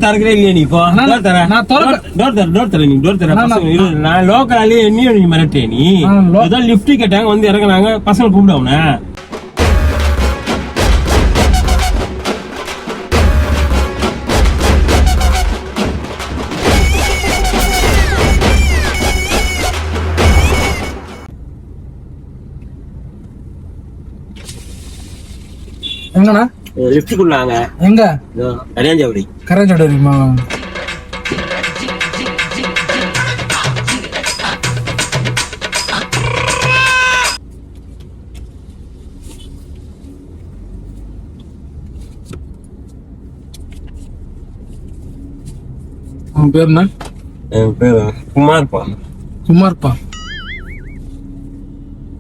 Door தரக்கவே இல்லையா நீ இப்போ டோர் தர நீ டோர் தர நான் லோக்கலாலே என்னையும் நீ மிரட்டே நீ ஏதோ லிஃப்ட் கேட்டாங்க வந்து இறங்குனாங்க பசங்க கூப்பிடுவாங்க எங்கண்ணா லிஃப்ட்டுக்குள்ளாங்க எங்க கரையாஞ்சாவடி கரையாஞ்சாவடிமா உன் பேர் என்ன? என் பேரு குமார்ப்பா. குமார்ப்பா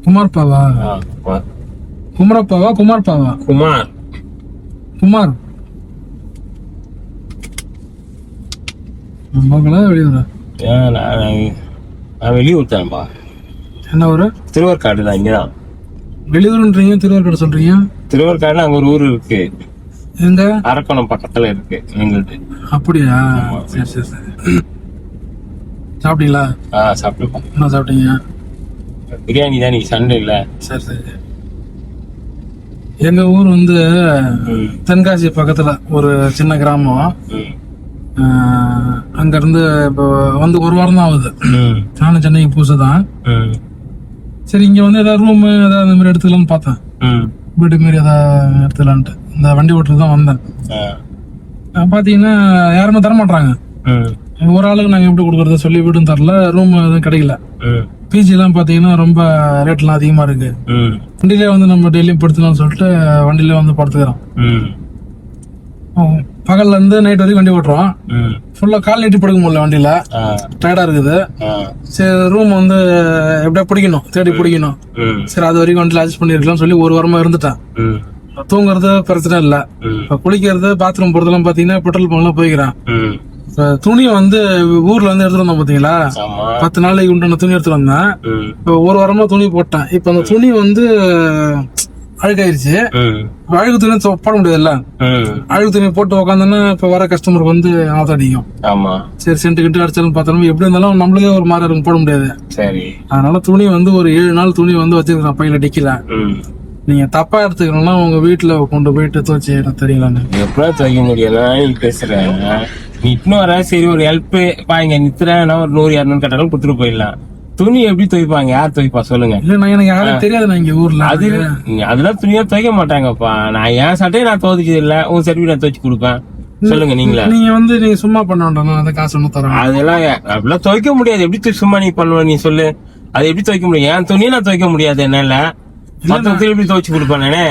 குமார்ப்பாவா குமரப்பாவா குமார்ப்பாவா? குமார் குமார் வெளியூரா? நான் வெளியூர் தான்ப்பா. என்ன ஊரு? திருவற்காடு தான். இங்கதான் வெளியூர்ன்றீங்க, திருவற்காடு சொல்றீங்க? திருவற்காடுல அங்க ஒரு ஊர் இருக்கு. எங்க? அரக்கோணம் பக்கத்துல இருக்கு எங்களுக்கு. அப்படியா? சரி சரி சரி. சாப்பிட்டீங்களா? சாப்பிட்டுப்போம். என்ன சாப்பிட்டீங்க? பிரியாணி தான். நீ சண்டே இல்ல. சரி சரி. எங்க ஊர் வந்து தென்காசி பக்கத்துல ஒரு சின்ன கிராமம். அங்க இருந்து இப்போ வந்து ஒரு வாரம் தான் ஆகுது. நானும் சென்னைக்கு புதுசுதான். சரி, இங்க வந்து ஏதாவது ரூம் ஏதாவது இந்த மாதிரி எடுத்துக்கலாம்னு பார்த்தேன். வீட்டுக்கு மாரி ஏதாவது எடுத்துக்கலான்ட்டு இந்த வண்டி ஓட்டுறது தான் வந்தேன். பாத்தீங்கன்னா யாருமே தர மாட்டாங்க. ஒரு ஆளுக்கு நாங்க எப்படி கொடுக்கறத சொல்லி வீடும் தரல, ரூம் எதுவும் கிடைக்கல. பிஜி எல்லாம் பாத்தீங்கன்னா ரொம்ப ரேட் எல்லாம் அதிகமா இருக்கு. வண்டியிலே வந்து நம்ம டெய்லியும் படுத்துக்கலாம்னு சொல்லிட்டு வண்டியில வந்து படுத்துக்கிறோம். பகல்ல இருந்து நைட் வரைக்கும் வண்டி ஓட்டுறோம். ஃபுல்லா கால் நீட்டி படுக்க முடியல, வண்டியில டயர்டா இருக்குது. சரி, ரூம் வந்து எப்படியா பிடிக்கணும், தேடி பிடிக்கணும். சரி, அது வரைக்கும் வண்டியில அட்ஜஸ்ட் பண்ணிருக்கலாம் சொல்லி ஒரு வாரமா இருந்துட்டேன். தூங்குறது பிரச்சனை இல்ல. இப்ப குளிக்கிறது, பாத்ரூம் போறதெல்லாம் பாத்தீங்கன்னா பெட்ரோல் பங்க்லாம் போய்க்கிறேன். இப்ப துணி வந்து ஊர்ல வந்து எடுத்துட்டு வந்தோம் பாத்தீங்களா, 10 நாளைக்கு உண்டான துணி எடுத்துட்டு வந்தேன். இப்ப ஒரு வாரமா துணி போட்டேன். இப்ப அந்த துணி வந்து அழுக்காயிருச்சு. அழுகு துணி போட முடியாதுல்ல. அழுகு துணி போட்டு உக்காந்தோன்னா இப்ப வர கஸ்டமருக்கு வந்து ஆத்த அடிக்கும். சரி, சென்ட் கிட்ட அடிச்சாலும் பார்த்தாலும் எப்படி இருந்தாலும் நம்மளுக்கே ஒரு மாதிரி இருக்கும், போட முடியாது. அதனால துணி வந்து ஒரு 7 நாள் துணி வந்து வச்சிருக்கேன் பையில டிக்கல. நீங்க தப்பா எடுத்துக்கணும்னா உங்க வீட்டுல கொண்டு போயிட்டு துவச்சி எனக்கு தெரியல. எப்படியா துவைக்க முடியல பேசுறேன். நீ இன்னொரு சரி ஒரு ஹெல்ப் பாங்க நித்துறேன், ஒரு 100-200 கேட்டாலும் கொடுத்துட்டு போயிடலாம். துணி எப்படி துவைப்பாங்க? யார் துவைப்பா சொல்லுங்க? இல்ல, நான் எனக்கு யாரும் தெரியாது. நான் இங்க ஊர்ல அதெல்லாம் துணியா துவைக்க மாட்டாங்கப்பா. நான் என் சட்டையை நான் துவைச்சது இல்ல, உன் சர்டிபிகேட் நான் துவைச்சு கொடுப்பேன். சொல்லுங்க நீங்களா? நீங்க வந்து நீங்க சும்மா பண்ண வேண்டாம், அந்த காசு ஒண்ணு தரேன். அதெல்லாம் அப்படிலாம் துவைக்க முடியாது. எப்படி சும்மா நீ பண்ணுவ? நீ சொல்லு, அது எப்படி துவைக்க முடியும்? என் துணியை நான் துவைக்க முடியாது என்னால. எப்படி துவைச்சு கொடுப்பேன் நானே?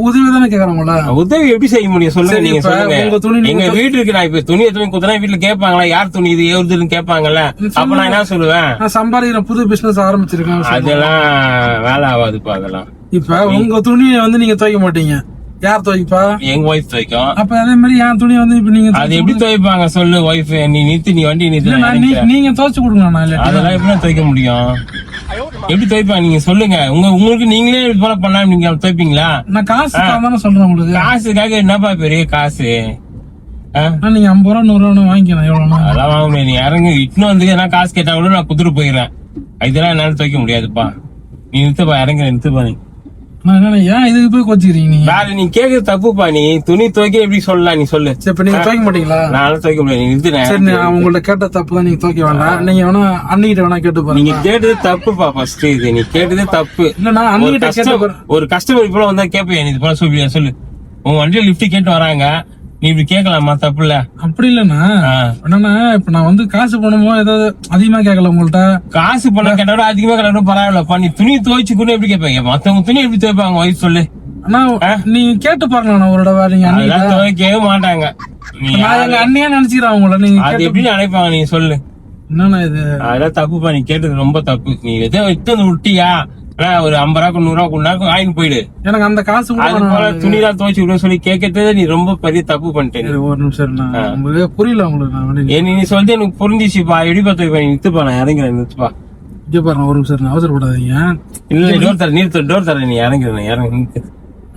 உதவி தானே கேக்குறாங்களா? உதவி எப்படி செய்ய முடியும் சொல்லுங்க? நீங்க சொல்லுங்க. எங்க வீட்டுக்கு நான் இப்ப துணி எத்தனை குத்துனா வீட்டுல கேட்பாங்களா, யார் துணி இது எவ்வளவுன்னு கேட்பாங்கல்ல. அப்ப நான் என்ன சொல்லுவேன்? நான் சம்பாதிக்கிறேன், புது பிசினஸ் ஆரம்பிச்சிருக்கேன். அதெல்லாம் வேலை ஆகாதுப்பா. அதெல்லாம் இப்ப உங்க துணியை வந்து நீங்க துவைக்க மாட்டீங்க, யார் துவைப்பா? எங்க ஒய்ஃப் துவைக்கும். அப்ப அதே மாதிரி என் துணி வந்து இப்ப நீங்க அது எப்படி துவைப்பாங்க சொல்லு? ஒய்ஃப் நீ நிறுத்தி, நீ வண்டி நிறுத்தி நீங்க துவைச்சு கொடுங்க. அதெல்லாம் எப்படி துவைக்க முடியும்? எப்படி துவைப்பா நீங்க சொல்லுங்க. உங்களுக்கு நீங்களே இது போல பண்ணலாம், நீங்க துவைப்பீங்களா? நான் காசு தானே சொல்றேன் உங்களுக்கு. காசுக்காக என்னப்பா பெரிய காசு? நீங்க 50 ரூபா 100 ரூபா வாங்கிக்கலாம். எவ்வளவு? அதெல்லாம் வாங்க முடியாது. நீ இறங்கு இன்னும் வந்து என்ன காசு கேட்டா கூட நான் குடுத்துட்டு போயிடுறேன். இதெல்லாம் என்னால துவைக்க முடியாதுப்பா. நீ நிறுத்தப்பா, இறங்க நிறுத்தப்பா. நீ ஏன் இதுக்கு போய் கொச்சிக்கிறீங்க? நீ கேக்குறது தப்புப்பா. நீ துணி துவைக்க எப்படி சொல்லலாம்? நீ சொல்லு. இப்ப நீங்க துவைக்க மாட்டீங்களா? நான் துவைக்க முடியாது. நீ நிறுத்துறேன். சரி, உங்கள்ட்ட கேட்ட தப்பு தான். நீங்க துவைக்க வேண்டாம். நீங்க வேணா அண்ணிகிட்ட வேணா கேட்டு பாருங்க. நீங்க கேட்டது தப்புப்பா. ஃபர்ஸ்ட் இது நீ கேட்டதே தப்பு. இல்ல, நான் அண்ணிகிட்ட கேட்டு ஒரு கஸ்டமர் இப்ப வந்தா கேட்பேன். நீ இது போல சொல்லு. உங்க வண்டியில லிஃப்ட் கேட்டு வராங்க, நீ இப்படி கேட்கலாமா? தப்பு இல்ல. அப்படி இல்லண்ணா. என்னன்னா இப்ப நான் வந்து காசு பணமோ ஏதாவது அதிகமா கேட்கல உங்கள்ட்ட. காசு பணம் கேட்டா அதிகமா கேட்டா பரவாயில்லப்பா. நீ துணி துவைச்சு கூட எப்படி கேட்பாங்க? மத்தவங்க துணி எப்படி துவைப்பாங்க? ஒய்ஃப் சொல்லு. நீங்க கேட்டு பாருங்க ஒரு தடவை. நீங்க துவைக்கவே மாட்டாங்க. நான் எங்க அண்ணியா நினைச்சுக்கிறேன் உங்களை. நீங்க அது எப்படி நினைப்பாங்க? நீ சொல்லு. என்னன்னா இது? அதெல்லாம் தப்புப்பா. நீ கேட்டது ரொம்ப தப்பு. நீ எதோ விட்டியா ஒரு 50 ரூபா 100 ரூபா வாங்கி போயிடு. எனக்கு அந்த காசு துணி தான் துவைச்சு விட சொல்லி கேட்கறதே நீ ரொம்ப பெரிய தப்பு பண்ணிட்டேன். ஒரு நிமிஷம் புரியல உங்களுக்கு. நீ சொல்லிட்டு எனக்கு புரிஞ்சிச்சுப்பா. எப்படி பார்த்து நிறுத்துப்பா. நான் இறங்குறேன். நிறுத்துப்பா. பாருங்க ஒரு நிமிஷம், அவசரப்படாதீங்க. இல்ல, டோர் தர நீ இறங்குறேன். இறங்கு.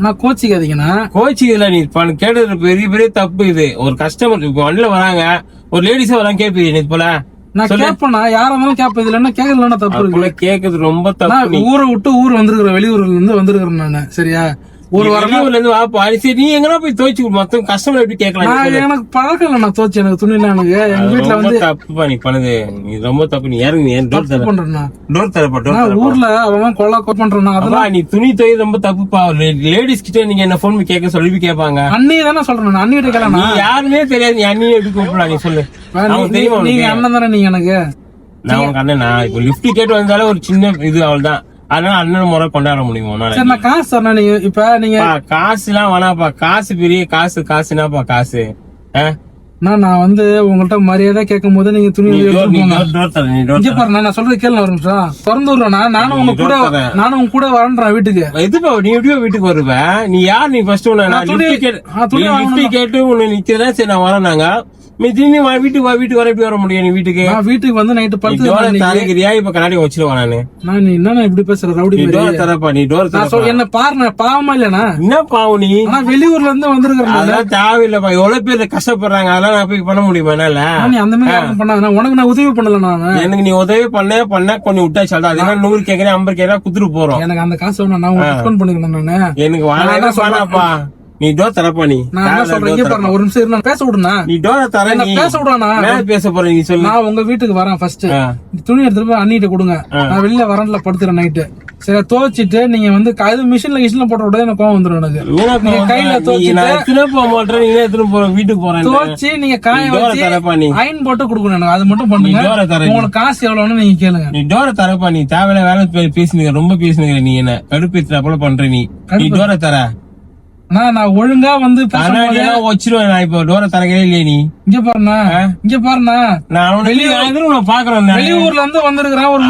நான் கோச்சிக்காதீங்கண்ணா. கோச்சிக்கல நீ கேட்டது பெரிய பெரிய தப்பு இது. ஒரு கஸ்டமர் இப்ப வண்டியில வராங்க, ஒரு லேடிஸா வராங்க கேட்பீங்க இது போல நான் கேட்பேண்ணா, யாரா இருந்தாலும் கேட்பேன். இதுல என்ன கேட்கலன்னா தப்பு இருக்கு. கேக்குறது ரொம்ப தப்பு. நான் ஊரை விட்டு ஊர் வந்திருக்கிறேன், வெளியூர்ல இருந்து வந்திருக்கிறேன் நானு. சரியா, ஒரு வரல இருந்து வாப்பா சரி, நீ எங்கன்னா போய் துவைச்சு மொத்தம் கஸ்டமர் எப்படி கேட்கலாம்? எனக்கு பழக்கம் இல்ல, நான் துவைச்சு எனக்கு துணி எனக்கு எங்க வீட்டுல வந்து தப்புப்பா நீ பண்ணது. நீ ரொம்ப தப்பு. நீ யாருங்க டோர் தர பண்றேன்னா டோர் தரப்பா ஊர்ல அவன் கொள்ளா பண்றான். அதெல்லாம் நீ துணி துவை ரொம்ப தப்புப்பா. லேடிஸ் கிட்ட நீங்க என்ன போன் கேட்க சொல்லி கேட்பாங்க. அண்ணி தானே சொல்றேன், அண்ணி கிட்ட கேட்கலாம். நீ யாருமே தெரியாது, நீ அண்ணியை எப்படி கூப்பிடலாம்? நீ சொல்லு. தெரியுமா நீங்க அண்ணன் தானே நீங்க எனக்கு? நான் உங்க அண்ணனா? இப்ப லிப்ட் கேட்டு வந்தாலும் ஒரு சின்ன இது அவள் தான். அதனால அண்ணன் முறை கொண்டாட முடியுமா? நான் காசு தரேன். நீங்க இப்ப நீங்க காசு எல்லாம் வேணாப்பா. காசு பெரிய காசு. காசுனாப்பா காசு. நான் வந்து உங்கள்ட்ட மரியாதை கேட்கும் போது நீங்க துணி இங்க பாருங்க, நான் சொல்றது கேள்வி ஒரு நிமிஷம் திறந்து விடுறேன்னா நானும் உங்க கூட வரேன் வீட்டுக்கு. எதுப்பா நீ எப்படியோ வீட்டுக்கு வருவ? நீ யார்? நீ ஃபர்ஸ்ட் கேட்டு உன்னை நிக்கிறதா சரி நான் வரேனாங்க. திரும்பி வீட்டுக்கு வர எப்படி வர முடியும்? நீ வீட்டுக்கு வந்து நைட்டு தரகிறியா? இப்ப கண்ணாடி வச்சிருவான் நானு. என்ன இப்படி பேசுற ரவுடி? தரப்பா நீ டோர் என்ன பாருங்க, பாவமா இல்லனா? என்ன பாவம் நீ? வெளியூர்ல இருந்து வந்திருக்கிறேன். அதெல்லாம் தேவையில்லப்பா. எவ்வளவு பேர் கஷ்டப்படுறாங்க, அதெல்லாம் நான் போய் பண்ண முடியுமா என்னால? நீ அந்த மாதிரி பண்ணாங்க. உனக்கு நான் உதவி பண்ணல. நான் எனக்கு நீ உதவி பண்ண கொஞ்சம் விட்டாச்சு. அதெல்லாம் 100 கேக்குறேன் 50 கேக்குறேன் குத்துட்டு போறோம். எனக்கு அந்த காசு வேணும், நான் டிஸ்கவுண்ட் பண்ணிக்கிறேன். நானு எனக்கு வேணாப்பா. நீ டோர் தரப்பா. நீ ஒரு நிமிஷம் பேச விடுனா? நீ டோர தர. பேச விடுனா? பேச போற நீ சொல்லு. நான் உங்க வீட்டுக்கு வரேன். ஃபர்ஸ்ட் துணி எடுத்துட்டு போய் அண்ணிட்ட கொடுங்க. நான் வெளியில வரேன்ல படுத்துறேன் நைட்டு. சரி, துவைச்சிட்டு நீங்க வந்து மிஷின்ல போட்ட உடனே எனக்கு கோவம் வந்துடும். எனக்கு கையில வீட்டுக்கு போறேன். துவைச்சு நீங்க காய வச்சு அயன் போட்டு கொடுக்கணும் எனக்கு. அது மட்டும் பண்ணுங்க. உங்களுக்கு காசு எவ்வளவுன்னு நீங்க கேளுங்க. நீ டோர தரப்பா. நீ தேவையில்ல வேலை பேசுனீங்க, ரொம்ப பேசுனீங்க. நீ என்ன கடுப்பேத்துறா போல பண்ற நீ. நீ டோர தர. நான் ஒழுங்கா வந்து வச்சிருவேன். நான் இப்ப டோர தரவே இல்லையே. நீ இங்க பாருண்ணா நான் பாக்குறேன். வெளியூர்ல இருந்து வந்திருக்கிறேன். ஒரு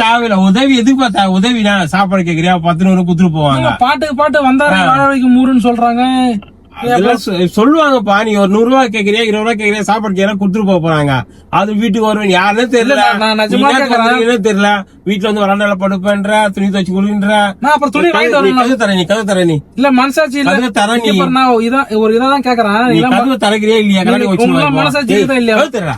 தேவையில்ல உதவி. எதுக்கு பார்த்தா உதவி? நான் சாப்பாடு கேக்குறியா? 10 குத்துட்டு போவாங்க. பாட்டு வந்தாரு வாடகைக்கு 100 சொல்றாங்க. சொல்லுவாங்கப்பா. நீ ஒரு 100 ரூபாய் கேக்குறியா 20 ரூபாய் கேக்குறியா சாப்பாடு கேக்குறா குடுத்துட்டு போக போறாங்க. அது வீட்டுக்கு வருவேன் யாருன்னே தெரியல. தெரியல. வீட்டுல வந்து வராண்டால படுப்பேன்ற, துணி துவச்சு குடுன்ற. கதை தர நீ இல்ல மனசாட்சி இல்ல தர. நீ ஒரு இதான் கேக்குறேன். கதவை தரக்கிறியா இல்லையா? மனசாட்சி இருக்குதா இல்லையா?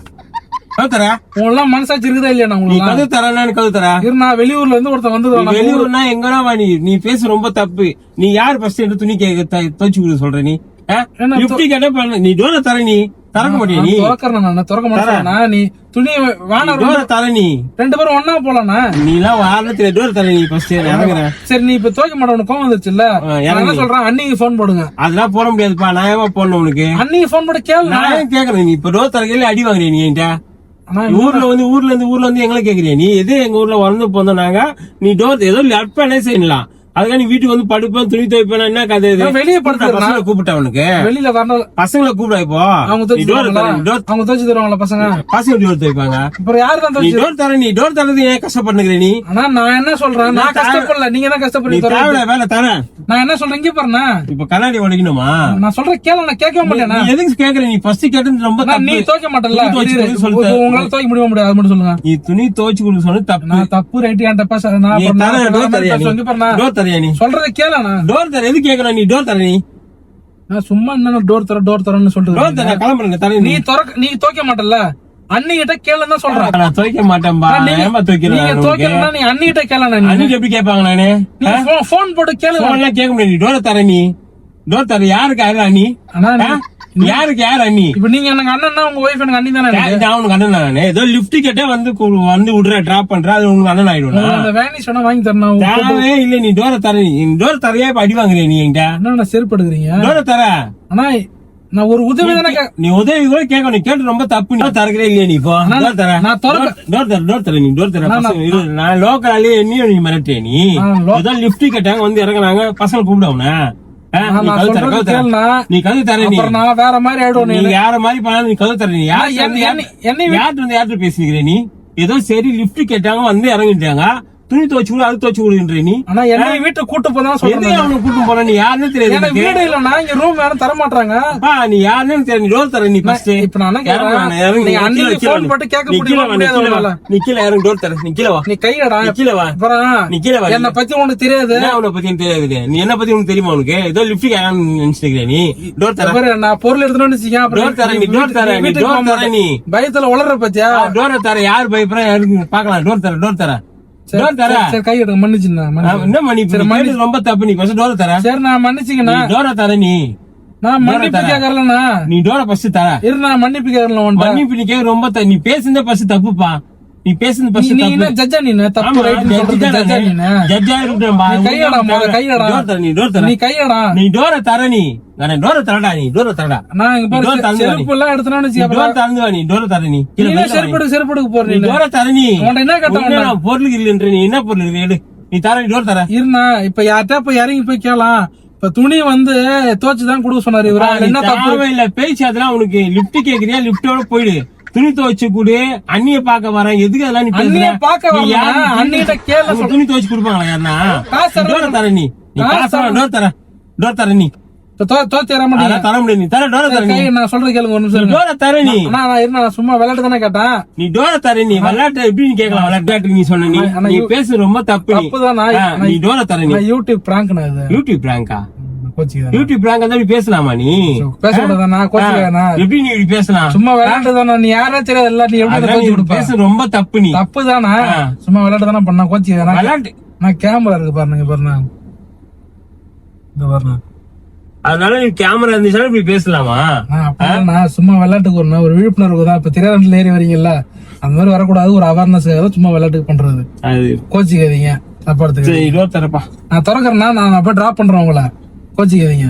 உங்களெல்லாம் மனசாட்சி இருக்குதா இல்லையா? கதை தரேன்னு கதை தர. நான் வெளியூர்ல இருந்து ஒருத்தன் வந்து வெளியூர்னா எங்கன்னா வாணி? நீ பேச ரொம்ப தப்பு. நீ யாரு ஃபர்ஸ்ட் எடுத்து துணி துவச்சு கொடுக்க சொல்ற? நீ எப்படி கேட்ட? நீ டோர தர. நீ திறக்க மாட்டியா? நீ திறக்க மாட்டேன்னா நீ துணி டோர தர. நீ 2 பேரும் ஒன்னா போலானா? நீ எல்லாம் வாரத்துல டோர் தர. நீ ஃபர்ஸ்ட் இறங்குற. சரி, நீ இப்ப துவைக்க மாட்ட. உனக்கு கோவம் வந்துருச்சுல்ல? என்ன சொல்றேன், அன்னிக்கு போன் போடுங்க. அதெல்லாம் போட முடியாதுப்பா. நான் ஏமா போடணும் உனக்கு? அன்னிக்கு போன் போட கேளு. நான் கேக்குறேன். நீ இப்ப டோர் தரக்கையில அடி வாங்குறீங்க நீ என்கிட்ட. ஊர்ல இருந்து எங்களை கேக்குறியா? நீ எது எங்க ஊர்ல வந்து போனாங்க? நீ டோர் ஏதோ லட்பே செய்யலாம். அதுக்காக நீ வீட்டுக்கு வந்து படுப்பேன் துணி துவைப்பேன். என்ன கதை? வெளியே படுத்த கூப்பிட்டேன் உனக்கு. வெளியில வரணும். பசங்களை கூப்பிடா. இப்போ அவங்க துவச்சு தருவாங்களா பசங்க? பசங்க டோர் துவைப்பாங்க. இப்ப யாரு தான் டோர் தர. நீ டோர் தரது ஏன் கஷ்டப்படுகிற நீ? ஆனா நான் என்ன சொல்றேன், நான் கஷ்டப்படல. நீங்க தான் கஷ்டப்படுறீங்க. வேலை தர. நான் என்ன சொல்றேன் இங்க பாருண்ணா. இப்ப கண்ணாடி உடைக்கணுமா? நான் சொல்றேன் கேள. நான் கேட்க மாட்டேன். எதுக்கு கேக்குற? நீ ஃபர்ஸ்ட் கேட்டது ரொம்ப தப்பு. நீ துவைக்க மாட்டல. உங்களால துவைக்க முடியாது. அது மட்டும் சொல்லுங்க. நீ துணி துவைச்சு கொடுக்க சொன்ன தப்பு. நான் தப்பு ரைட் என்கிட்ட பேச. டோர் தரையா? நீ சொல்றத கேளண்ணா. டோர் தர. எது கேக்குற? நீ டோர் தர. நீ நான் சும்மா என்ன டோர் தரன்னு சொல்றேன். டோர் தர கிளம்புறேன். தர. நீ துவைக்க மாட்டல. அண்ணிகிட்ட கேளுன்னு தான் சொல்றேன். நான் துவைக்க மாட்டேன்பா. ஏமா துவைக்கிறேன்? நீங்க துவைக்கறனா நீ அண்ணிகிட்ட கேளண்ணா. அண்ணி எப்படி கேட்பாங்க? நானு போன் போட்டு கேளு. போன்லாம் கேட்க முடியாது. நீ டோர் தர. நீ டோர் தர. யாருக்கு யாரு அண்ணி? யாருக்கு யாரு அண்ணி? இப்ப நீங்க எனக்கு அண்ணன்னா உங்க ஒய்ஃப் எனக்கு அண்ணி தானே? நான் உனக்கு அண்ணன் தானே. ஏதோ லிப்ட் கேட்டே வந்து விடுற டிராப் பண்ற. அது உனக்கு அண்ணன் ஆயிடும். அந்த வேனிஷ் வேணா வாங்கி தரணும். தேவையே இல்ல. நீ டோர தர. நீ டோர் தரையா இப்ப அடி வாங்குறீங்க நீ என்கிட்ட. என்ன செருப்படுறீங்க? டோர தர. ஆனா நான் ஒரு உதவி தானே. நீ உதவி கூட கேட்க. நீ கேட்டு ரொம்ப தப்பு. நீ தரக்கிறே இல்லையா? நீ இப்போ டோர் தர. நான் டோர் தர. நீ டோர் தர. நான் லோக்கலாலே என்னையும் நீ மிரட்டே. நீ ஏதோ லிப்ட் கேட்டாங்க வந்து இறங்குனாங்க. பசங்க கூப்பிடுவன. நீ கது தர. நீ வேற மாதிரி ஆயிடும். நீ வேற மாதிரி பண்ணா நீ கது தர. நீ யார்கிட்ட பேசிக்கிறேன்? நீ ஏதோ சரி லிப்ட் கேட்டாங்க வந்து இறங்கிட்டாங்க. துணி துவச்சு கூட அது துவச்சு கொடுன்ற நீ. ஆனா என்ன வீட்டுக்கு கூட்டு போதான் சொல்றேன். எதுக்கு அவனை கூட்டு போன? நீ யாருன்னு தெரியாது எனக்கு வீடு இல்லன்னா இங்க ரூம் யாரும் தர மாட்டாங்க. நீ யாருன்னு தெரியாது. நீ டோர் தர. நீ ஃபர்ஸ்ட் இப்ப நான் நீங்க அன்னைக்கு ஃபோன் போட்டு கேட்க முடியாது. நீ கீழ யாரும் டோர் தர. நீ கீழ வா. நீ கையடா. கீழ வா. அப்புறம் நீ கீழ வா. என்ன பத்தி உனக்கு தெரியாது. அவனை பத்தி தெரியாது. நீ என்ன பத்தி உனக்கு தெரியுமா? உனக்கு ஏதோ லிப்ட் நினைச்சிருக்க நீ. டோர் தர. நான் பொருள் எடுத்துன்னு வச்சுக்கேன். டோர் தர. நீ டோர் தர. நீ டோர் தர. நீ பயத்துல உளற பத்தியா? டோர் தர. யார் பயப்படுறா யாருக்கு பாக்கலாம். டோர் தர. டோர் தர. டோர் தர. சரி கை எடுங்க. மன்னிச்சுண்ணா. என்ன மன்னிப்பு? ரொம்ப தப்பு. நீ ஃபர்ஸ்ட் டோர் தர. சரி நான் மன்னிச்சுக்கண்ணா. டோர தர. நீ நான் மன்னிப்பு கேட்கறேன்னா நீ டோர ஃபர்ஸ்ட் தர. இரு நான் மன்னிப்பு கேட்கறேன். மன்னிப்பு நீ கேட்க ரொம்ப நீ பேசுனதே ஃபர்ஸ்ட் தப்புப்பா. நீ பேசுனது ஃபர்ஸ்ட் நீ தப்பு. என்ன ஜட்ஜா? நீ தப்பு ரைட் சொல்றது ஜட்ஜா? நீ ஜட்ஜா இருக்கடா. கையடா. கையடா. டோர் தர. நீ டோர் தர. நீ கையடா. நீ டோர தர. நீ நான் டோர தரடா. நீ டோர தரடா. நான் இங்க பாரு செருப்பு எல்லாம் எடுத்துனானு வச்சுக்க. டோர் தரந்து வா. நீ டோர தர. நீ நீ செருப்புக்கு போற. நீ டோர தர. நீ உன்ட என்ன கேட்டா? பொருள் இல்லன்ற. நீ என்ன பொருள் இருக்கு எடு. நீ தர. நீ டோர் தர. இருனா இப்ப யார்ட்ட போய் இறங்கி போய் கேளலாம். இப்ப துணி வந்து துவைச்சுதான் கொடுக்க சொன்னாரு இவரு. என்ன தப்பு இல்ல பேச்சு. அதெல்லாம் உனக்கு லிப்ட் கேக்குறியா? லிப்டோட போயிடு. துணி துவைச்சு கூடு. அண்ணிய பாக்க வரேன். எதுக்கு அதெல்லாம் நீ அண்ணிய பாக்க வரேன். அண்ணிட்ட கேள. துணி துவைச்சு கொடுப்பாங்களா யாருன்னா? டோர தர. நீ டோர் தர. டோர் தர. நீ தர முடியாது. நீ தர. டோர தர. நான் சொல்றது கேளுங்க ஒரு நிமிஷம். டோர தர. நீ நான் சும்மா விளையாட்டு தானே கேட்டேன். நீ டோர தர. நீ விளையாட்டு எப்படி நீ கேட்கலாம்? விளையாட்டு நீ சொன்ன. நீ பேசு ரொம்ப தப்பு. நீ டோர தர. நீ யூடியூப் பிராங்க். யூடியூப் பிராங்கா? யூடியூப் பிராங்க் தான் பேசலாமா? நீ பேசக்கூடாதா? எப்படி நீ இப்படி பேசலாம்? சும்மா விளையாட்டு தானே. நீ யாரா தெரியாது. எல்லாம் நீ எப்படி பேச ரொம்ப தப்பு. நீ தப்பு தானே. சும்மா விளையாட்டு தானே பண்ணா. கோச்சி விளையாட்டு. நான் கேமரா இருக்கு பாருங்க. பாருங்க இந்த பாருங்க. அதனால நீ கேமரா இருந்துச்சுன்னா இப்படி பேசலாமா? நான் சும்மா விளையாட்டுக்கு வரணும். ஒரு விழிப்புணர்வு தான். இப்ப திரையரங்கில் ஏறி வரீங்கல்ல, அந்த மாதிரி வரக்கூடாது. ஒரு அவேர்னஸ் சும்மா விளையாட்டுக்கு பண்றது. கோச்சிக்காதீங்க. தப்பா எடுத்துக்க. தரப்பா. நான் திறக்கிறேன்னா நான் அப்ப டிராப் பண்றேன் உங்களை. கோச்சிக்காதீங்க.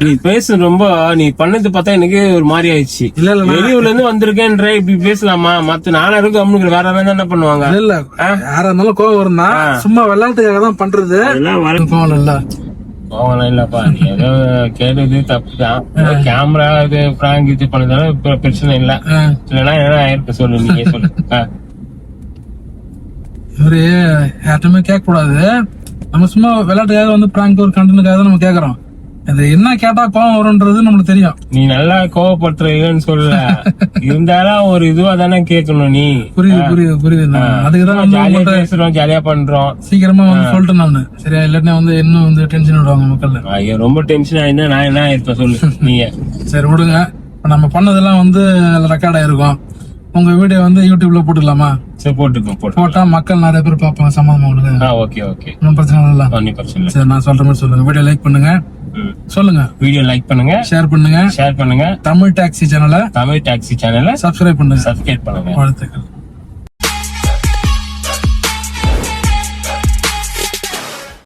நீ பேசு ரொம்ப. நீ பண்ணது பார்த்தா எனக்கு ஒரு மாதிரி ஆயிடுச்சு. இல்ல இல்ல வெளியூர்ல இருந்து வந்திருக்கேன்ற இப்படி பேசலாமா? மத்த நானா இருக்கும் அம்முக்கு வேற வேற என்ன பண்ணுவாங்க? இல்ல யாரா இருந்தாலும் கோவம் வரும்னா சும்மா விளையாட்டுக்காக தான் பண்றது. கோவம் இல்ல. கோவம் இல்லப்பா. நீ ஏதோ கேட்டது தப்புதான். கேமரா இது பிராங்க் இது பண்ணதால பிரச்சனை இல்ல. இல்லன்னா என்ன ஆயிருக்கு சொல்லு. நீங்க சொல்லு. இவரு யார்ட்டுமே கேட்க கூடாது. நம்ம சும்மா விளையாட்டுக்காக வந்து பிராங்க் ஒரு கண்டனுக்காக தான் நம்ம கேக்குறோம். அது என்ன கேட்டா கோவம் வரும்ன்றது நம்மளுக்கு தெரியும். நீ நல்லா கோவப்படுறீங்கன்னு சொல்ல. இருந்தாலும் ஒரு இதுவா தானே கேட்கணும். நீ புரியுது. அதுக்குதான் ஜாலியா பேசுறோம். ஜாலியா பண்றோம். சீக்கிரமா வந்து சொல்லிட்டு நானு. சரியா? இல்லாட்டினா வந்து இன்னும் வந்து டென்ஷன் விடுவாங்க மக்கள். ஐயோ ரொம்ப டென்ஷன் ஆயிருந்தா நான் என்ன இருப்பேன் சொல்லு நீங்க. சரி விடுங்க. நம்ம பண்ணதெல்லாம் வந்து ரெக்கார்ட் ஆயிருக்கும். உங்க வீடியோ வந்து யூடியூப்ல போட்டுக்கலாமா? சரி போட்டா மக்கள் நிறைய பேர் பாப்பாங்க. சமாதானம் உங்களுக்கு. ஓகே ஒன்னும் பிரச்சனை இல்ல. சரி நான் சொல்ற மாதிரி சொல்லுங்க. வீடியோ லைக் பண்ணுங்க. சொல்லுங்க. வீடியோ லைக் பண்ணுங்க. ஷேர் பண்ணுங்க. தமிழ் டாக்ஸி சேனலை சப்ஸ்கிரைப் பண்ணுங்க. வாழ்த்துக்கள்.